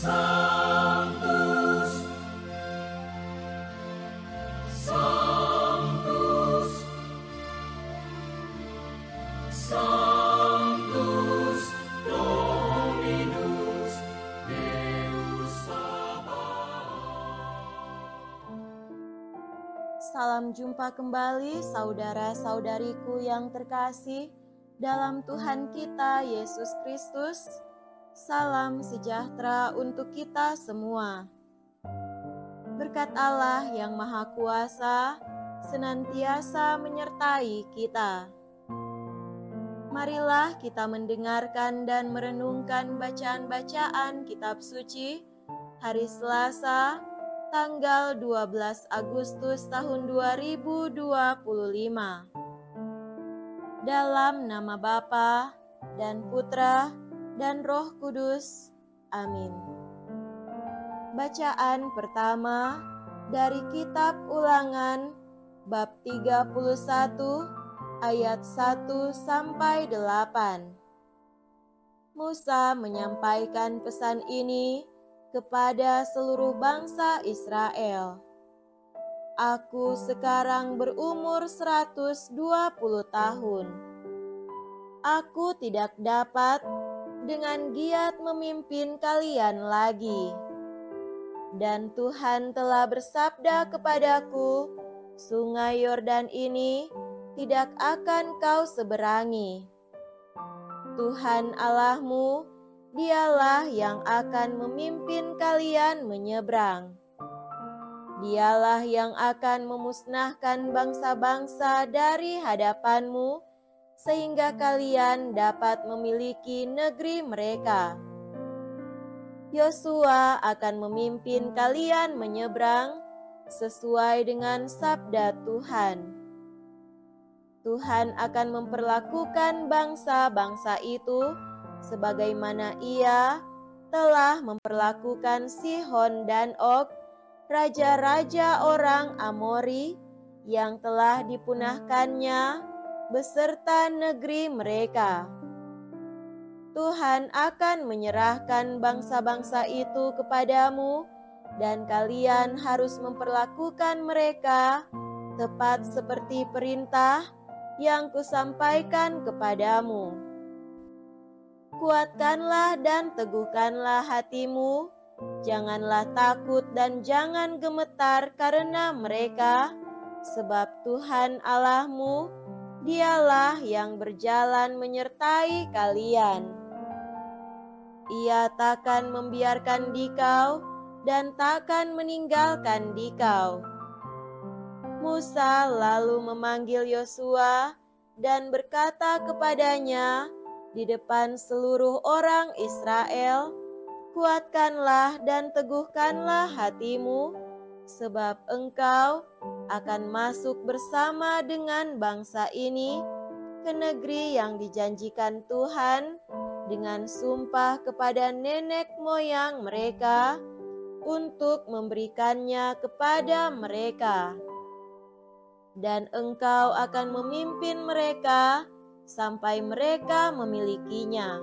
Sanctus, Sanctus, Sanctus Dominus Deus Sabaoth. Salam jumpa kembali saudara-saudariku yang terkasih dalam Tuhan kita Yesus Kristus. Salam sejahtera untuk kita semua. Berkat Allah yang Maha Kuasa senantiasa menyertai kita. Marilah kita mendengarkan dan merenungkan bacaan-bacaan kitab suci hari Selasa, tanggal 12 Agustus tahun 2025. Dalam nama Bapa dan Putra dan Roh Kudus. Amin. Bacaan pertama dari kitab Ulangan bab 31 ayat 1 sampai 8. Musa menyampaikan pesan ini kepada seluruh bangsa Israel. Aku sekarang berumur 120 tahun. Aku tidak dapat dengan giat memimpin kalian lagi. Dan Tuhan telah bersabda kepadaku, sungai Yordan ini tidak akan kau seberangi. Tuhan Allahmu, dialah yang akan memimpin kalian menyeberang. Dialah yang akan memusnahkan bangsa-bangsa dari hadapanmu, sehingga kalian dapat memiliki negeri mereka. Yosua akan memimpin kalian menyeberang sesuai dengan sabda Tuhan. Tuhan akan memperlakukan bangsa-bangsa itu sebagaimana Ia telah memperlakukan Sihon dan Og, raja-raja orang Amori yang telah dipunahkannya beserta negeri mereka. Tuhan akan menyerahkan bangsa-bangsa itu kepadamu, dan kalian harus memperlakukan mereka tepat seperti perintah yang kusampaikan kepadamu. Kuatkanlah dan teguhkanlah hatimu, janganlah takut dan jangan gemetar karena mereka, sebab Tuhan Allahmu, Dialah yang berjalan menyertai kalian. Ia takkan membiarkan dikau dan takkan meninggalkan dikau. Musa lalu memanggil Yosua dan berkata kepadanya di depan seluruh orang Israel, kuatkanlah dan teguhkanlah hatimu, sebab engkau akan masuk bersama dengan bangsa ini ke negeri yang dijanjikan Tuhan dengan sumpah kepada nenek moyang mereka untuk memberikannya kepada mereka. Dan engkau akan memimpin mereka sampai mereka memilikinya.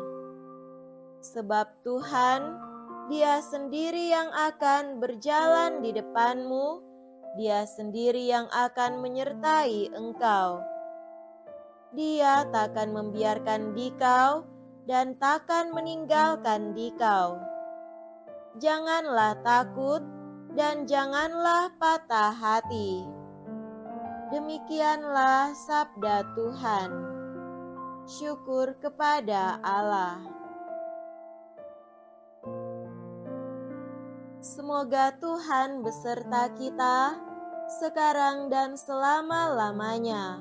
Sebab Tuhan, Dia sendiri yang akan berjalan di depanmu, Dia sendiri yang akan menyertai engkau. Dia takkan membiarkan dikau dan takkan meninggalkan dikau. Janganlah takut dan janganlah patah hati. Demikianlah sabda Tuhan. Syukur kepada Allah. Semoga Tuhan beserta kita sekarang dan selama-lamanya.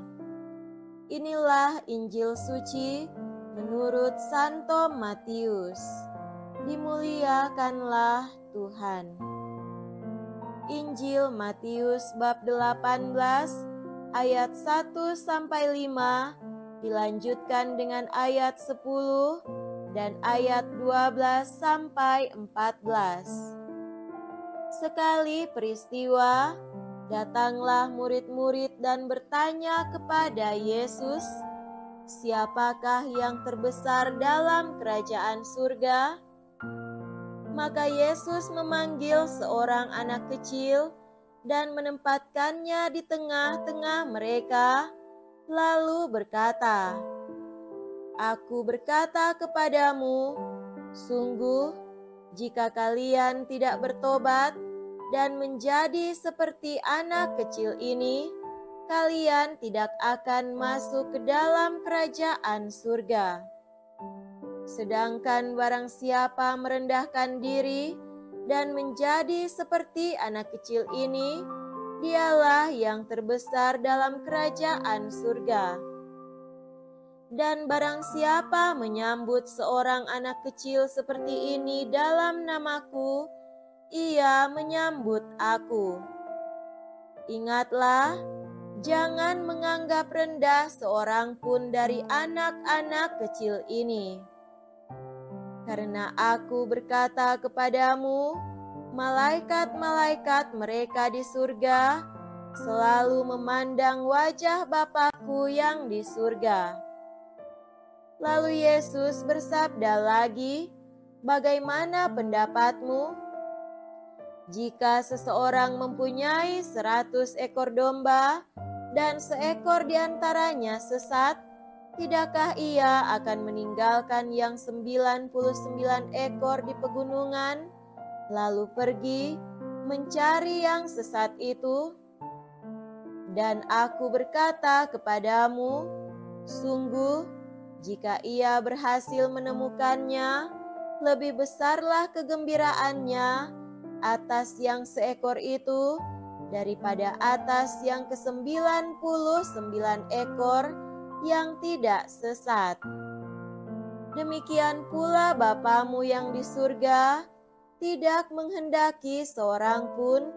Inilah Injil suci menurut Santo Matius. Dimuliakanlah Tuhan. Injil Matius bab 18 ayat 1 sampai 5 dilanjutkan dengan ayat 10 dan ayat 12 sampai 14. Sekali peristiwa, datanglah murid-murid dan bertanya kepada Yesus, "Siapakah yang terbesar dalam kerajaan surga?" Maka Yesus memanggil seorang anak kecil dan menempatkannya di tengah-tengah mereka, lalu berkata, "Aku berkata kepadamu, sungguh, jika kalian tidak bertobat dan menjadi seperti anak kecil ini, kalian tidak akan masuk ke dalam kerajaan surga. Sedangkan barang siapa merendahkan diri dan menjadi seperti anak kecil ini, dialah yang terbesar dalam kerajaan surga. Dan barang siapa menyambut seorang anak kecil seperti ini dalam namaku, ia menyambut aku. Ingatlah, jangan menganggap rendah seorang pun dari anak-anak kecil ini. Karena aku berkata kepadamu, malaikat-malaikat mereka di surga selalu memandang wajah Bapa-Ku yang di surga." Lalu Yesus bersabda lagi, "Bagaimana pendapatmu? Jika seseorang mempunyai 100 ekor domba dan seekor di antaranya sesat, tidakkah ia akan meninggalkan yang 99 ekor di pegunungan, lalu pergi mencari yang sesat itu? Dan aku berkata kepadamu, sungguh, jika ia berhasil menemukannya, lebih besarlah kegembiraannya atas yang seekor itu daripada atas yang ke-99 ekor yang tidak sesat. Demikian pula Bapamu yang di surga tidak menghendaki seorang pun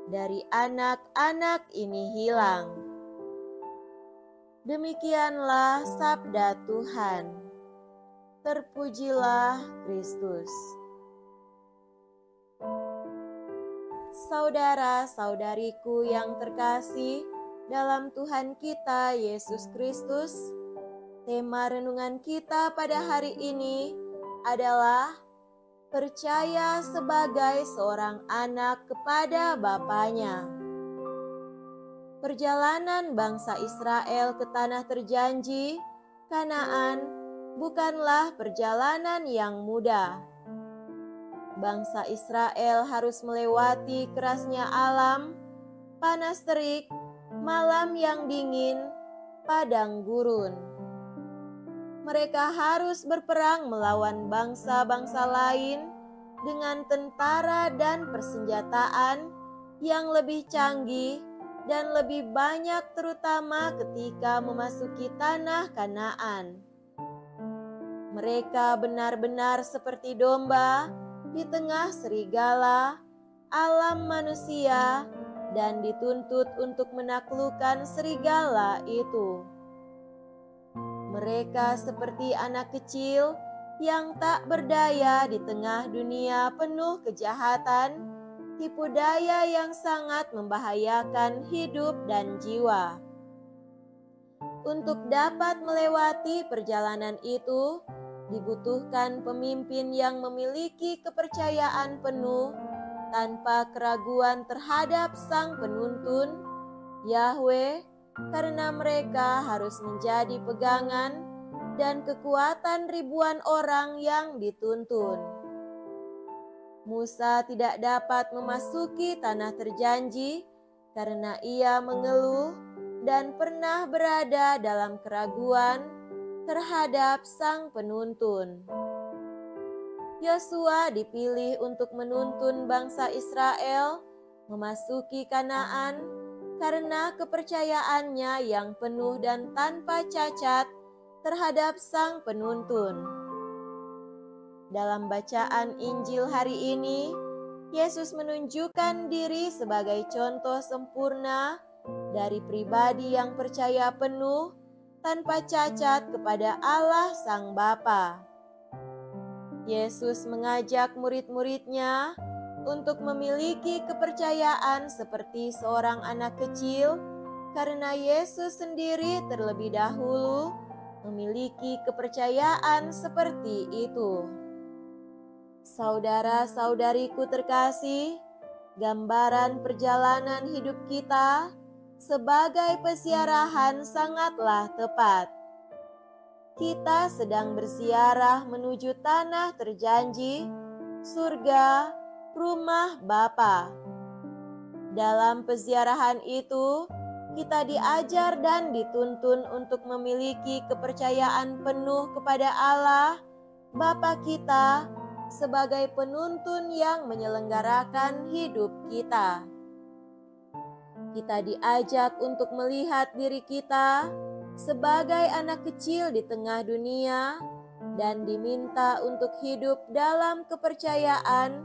dari anak-anak ini hilang." Demikianlah sabda Tuhan. Terpujilah Kristus. Saudara-saudariku yang terkasih dalam Tuhan kita Yesus Kristus, tema renungan kita pada hari ini adalah percaya sebagai seorang anak kepada Bapanya. Perjalanan bangsa Israel ke tanah terjanji, Kanaan, bukanlah perjalanan yang mudah. Bangsa Israel harus melewati kerasnya alam, panas terik, malam yang dingin, padang gurun. Mereka harus berperang melawan bangsa-bangsa lain dengan tentara dan persenjataan yang lebih canggih dan lebih banyak, terutama ketika memasuki tanah Kanaan. Mereka benar-benar seperti domba di tengah serigala, alam manusia, dan dituntut untuk menaklukkan serigala itu. Mereka seperti anak kecil yang tak berdaya di tengah dunia penuh kejahatan, tipu daya yang sangat membahayakan hidup dan jiwa. Untuk dapat melewati perjalanan itu, dibutuhkan pemimpin yang memiliki kepercayaan penuh tanpa keraguan terhadap Sang Penuntun, Yahweh, karena mereka harus menjadi pegangan dan kekuatan ribuan orang yang dituntun. Musa tidak dapat memasuki tanah terjanji karena ia mengeluh dan pernah berada dalam keraguan terhadap Sang Penuntun. Yosua dipilih untuk menuntun bangsa Israel memasuki Kanaan karena kepercayaannya yang penuh dan tanpa cacat terhadap Sang Penuntun. Dalam bacaan Injil hari ini, Yesus menunjukkan diri sebagai contoh sempurna dari pribadi yang percaya penuh tanpa cacat kepada Allah Sang Bapa. Yesus mengajak murid-muridnya untuk memiliki kepercayaan seperti seorang anak kecil karena Yesus sendiri terlebih dahulu memiliki kepercayaan seperti itu. Saudara-saudariku terkasih, gambaran perjalanan hidup kita sebagai peziarahan sangatlah tepat. Kita sedang berziarah menuju tanah terjanji, surga, rumah Bapa. Dalam peziarahan itu, kita diajar dan dituntun untuk memiliki kepercayaan penuh kepada Allah, Bapa kita, sebagai penuntun yang menyelenggarakan hidup kita. Kita diajak untuk melihat diri kita sebagai anak kecil di tengah dunia dan diminta untuk hidup dalam kepercayaan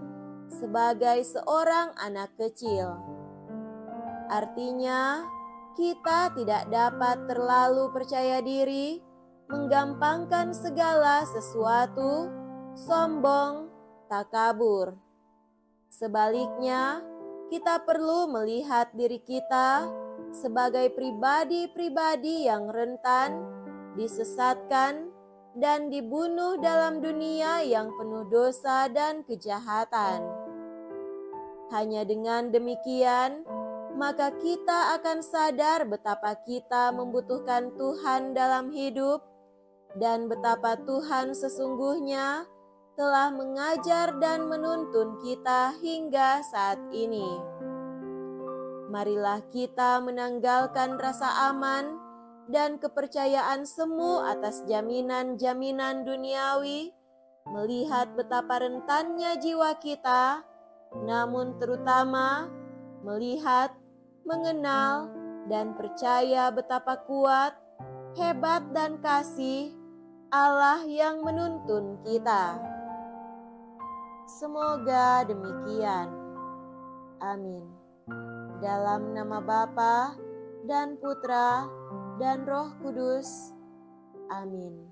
sebagai seorang anak kecil. Artinya, kita tidak dapat terlalu percaya diri, menggampangkan segala sesuatu, sombong, takabur. Sebaliknya, kita perlu melihat diri kita sebagai pribadi-pribadi yang rentan, disesatkan, dan dibunuh dalam dunia yang penuh dosa dan kejahatan. Hanya dengan demikian, maka kita akan sadar betapa kita membutuhkan Tuhan dalam hidup dan betapa Tuhan sesungguhnya telah mengajar dan menuntun kita hingga saat ini. Marilah kita menanggalkan rasa aman dan kepercayaan semu atas jaminan-jaminan duniawi, melihat betapa rentannya jiwa kita, namun terutama melihat, mengenal, dan percaya betapa kuat, hebat, dan kasih Allah yang menuntun kita. Semoga demikian. Amin. Dalam nama Bapa dan Putra dan Roh Kudus. Amin.